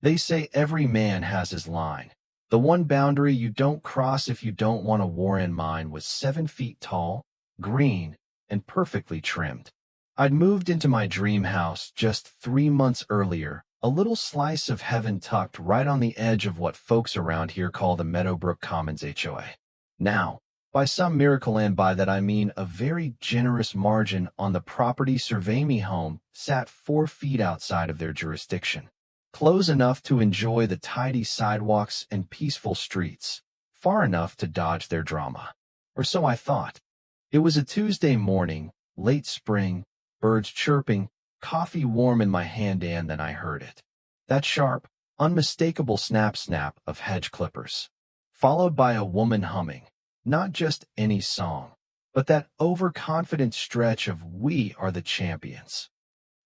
They say every man has his line. The one boundary you don't cross if you don't want a war in mine was 7 feet tall, green, and perfectly trimmed. I'd moved into my dream house just 3 months earlier, a little slice of heaven tucked right on the edge of what folks around here call the Meadowbrook Commons HOA. Now, by some miracle, and by that I mean a very generous margin on the property, Survey Me home sat 4 feet outside of their jurisdiction. Close enough to enjoy the tidy sidewalks and peaceful streets, far enough to dodge their drama. Or so I thought. It was a Tuesday morning, late spring, birds chirping, coffee warm in my hand, and then I heard it. That sharp, unmistakable snap-snap of hedge clippers, followed by a woman humming, not just any song, but that overconfident stretch of "We Are the Champions."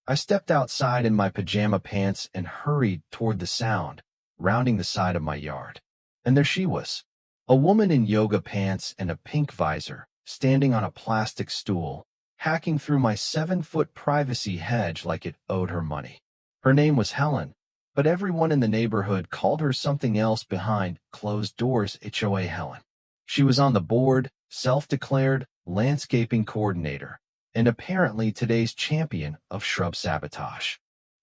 I stepped outside in my pajama pants and hurried toward the sound, rounding the side of my yard. And there she was, a woman in yoga pants and a pink visor, standing on a plastic stool, hacking through my 7-foot privacy hedge like it owed her money. Her name was Helen, but everyone in the neighborhood called her something else behind closed doors. HOA Helen. She was on the board, self-declared landscaping coordinator, and apparently today's champion of shrub sabotage.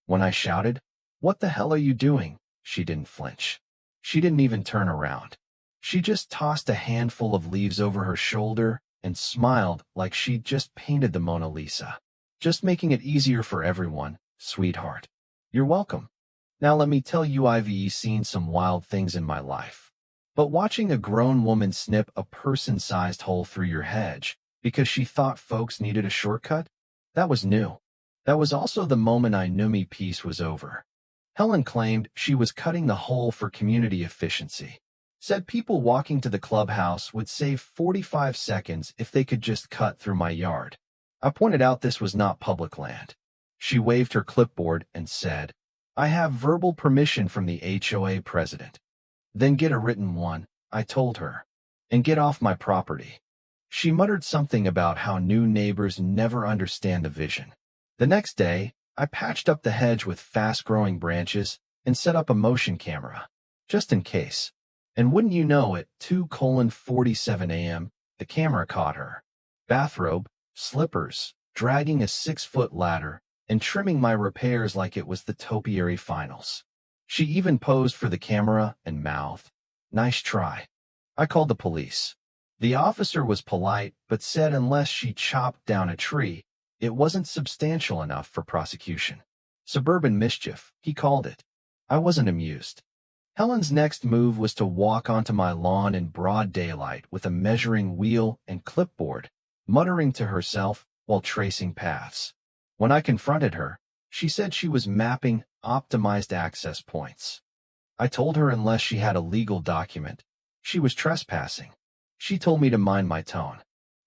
When I shouted, "What the hell are you doing?" she didn't flinch. She didn't even turn around. She just tossed a handful of leaves over her shoulder and smiled like she'd just painted the Mona Lisa. "Just making it easier for everyone, sweetheart." "You're welcome. Now let me tell you, I've seen some wild things in my life. But watching a grown woman snip a person-sized hole through your hedge because she thought folks needed a shortcut? That was new. That was also the moment I knew me piece was over." Helen claimed she was cutting the hole for community efficiency. Said people walking to the clubhouse would save 45 seconds if they could just cut through my yard. I pointed out this was not public land. She waved her clipboard and said, "I have verbal permission from the HOA president." "Then get a written one," I told her, "and get off my property." She muttered something about how new neighbors never understand the vision. The next day, I patched up the hedge with fast-growing branches and set up a motion camera, just in case. And wouldn't you know it, 2:47 a.m., the camera caught her. Bathrobe, slippers, dragging a 6-foot ladder, and trimming my repairs like it was the topiary finals. She even posed for the camera and mouthed, "Nice try." I called the police. The officer was polite, but said unless she chopped down a tree, it wasn't substantial enough for prosecution. Suburban mischief, he called it. I wasn't amused. Helen's next move was to walk onto my lawn in broad daylight with a measuring wheel and clipboard, muttering to herself while tracing paths. When I confronted her, she said she was mapping optimized access points. I told her unless she had a legal document, she was trespassing. She told me to mind my tone.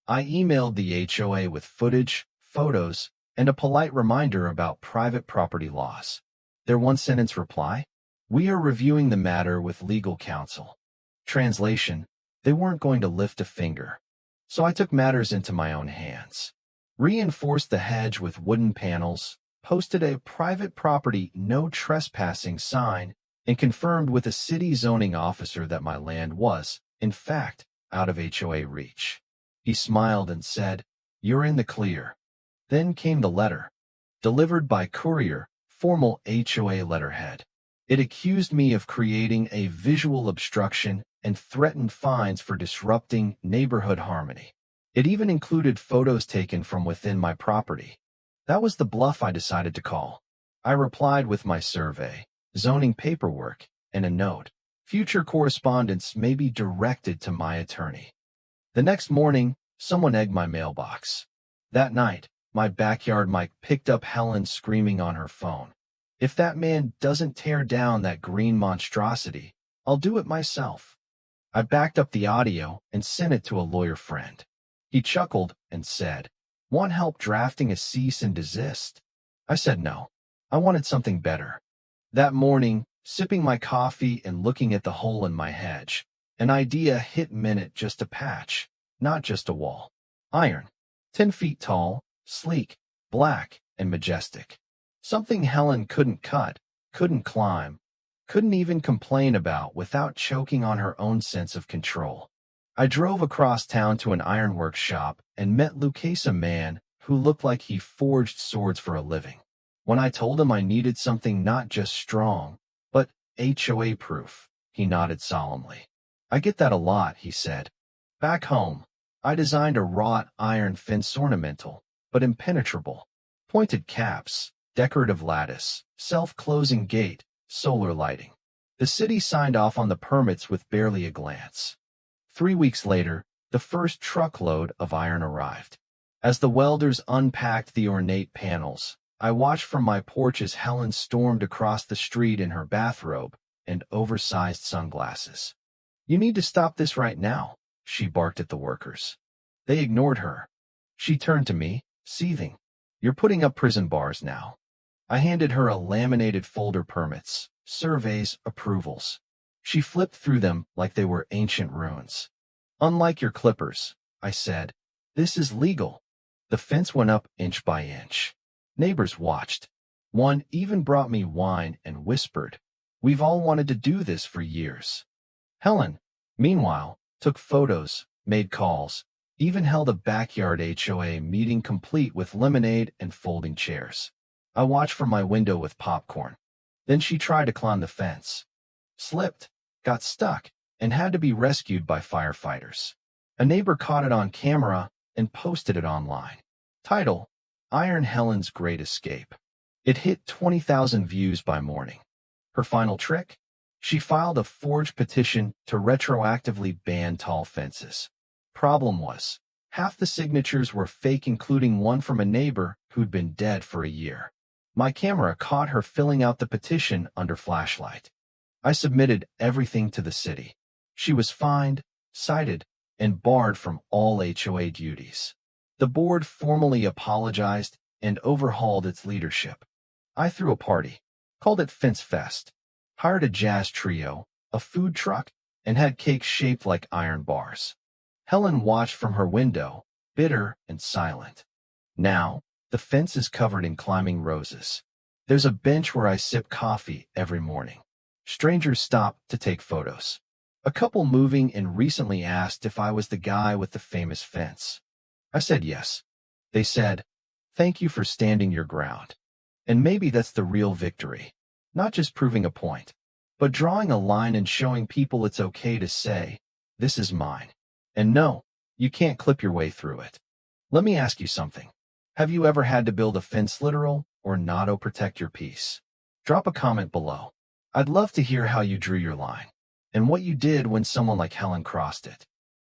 I emailed the HOA with footage, photos, and a polite reminder about private property laws. Their one-sentence reply: "We are reviewing the matter with legal counsel." Translation: they weren't going to lift a finger. So I took matters into my own hands. Reinforced the hedge with wooden panels, posted a private property no trespassing sign, and confirmed with a city zoning officer that my land was, in fact, out of HOA reach. He smiled and said, "You're in the clear." Then came the letter. Delivered by courier, formal HOA letterhead. It accused me of creating a visual obstruction and threatened fines for disrupting neighborhood harmony. It even included photos taken from within my property. That was the bluff I decided to call. I replied with my survey, zoning paperwork, and a note. Future correspondence may be directed to my attorney. The next morning, someone egged my mailbox. That night, my backyard mic picked up Helen screaming on her phone, "If that man doesn't tear down that green monstrosity, I'll do it myself." I backed up the audio and sent it to a lawyer friend. He chuckled and said, "Want help drafting a cease and desist?" I said no. I wanted something better. That morning, sipping my coffee and looking at the hole in my hedge, an idea hit minute. Just a patch, not just a wall. Iron. 10 feet tall, sleek, black, and majestic. Something Helen couldn't cut, couldn't climb, couldn't even complain about without choking on her own sense of control. I drove across town to an ironworks shop and met Lucas, a man who looked like he forged swords for a living. When I told him I needed something not just strong, but HOA proof, he nodded solemnly. I get that a lot, he said. Back home, I designed a wrought iron fence ornamental, but impenetrable. Pointed caps, decorative lattice, self-closing gate, solar lighting. The city signed off on the permits with barely a glance. 3 weeks later, the first truckload of iron arrived. As the welders unpacked the ornate panels, I watched from my porch as Helen stormed across the street in her bathrobe and oversized sunglasses. You need to stop this right now, she barked at the workers. They ignored her. She turned to me, seething. You're putting up prison bars now. I handed her a laminated folder: permits, surveys, approvals. She flipped through them like they were ancient ruins. Unlike your clippers, I said, this is legal. The fence went up inch by inch. Neighbors watched. One even brought me wine and whispered, we've all wanted to do this for years. Helen, meanwhile, took photos, made calls, even held a backyard HOA meeting complete with lemonade and folding chairs. I watched from my window with popcorn. Then she tried to climb the fence. Slipped, got stuck, and had to be rescued by firefighters. A neighbor caught it on camera and posted it online. Title: Iron Helen's Great Escape. It hit 20,000 views by morning. Her final trick? She filed a forged petition to retroactively ban tall fences. Problem was, half the signatures were fake, including one from a neighbor who'd been dead for a year. My camera caught her filling out the petition under flashlight. I submitted everything to the city. She was fined, cited, and barred from all HOA duties. The board formally apologized and overhauled its leadership. I threw a party, called it Fence Fest, hired a jazz trio, a food truck, and had cakes shaped like iron bars. Helen watched from her window, bitter and silent. Now, the fence is covered in climbing roses. There's a bench where I sip coffee every morning. Strangers stop to take photos. A couple moving in recently asked if I was the guy with the famous fence. I said yes. They said, thank you for standing your ground. And maybe that's the real victory. Not just proving a point, but drawing a line and showing people it's okay to say, this is mine. And no, you can't clip your way through it. Let me ask you something. Have you ever had to build a fence literal or not to protect your peace? Drop a comment below. I'd love to hear how you drew your line and what you did when someone like Helen crossed it.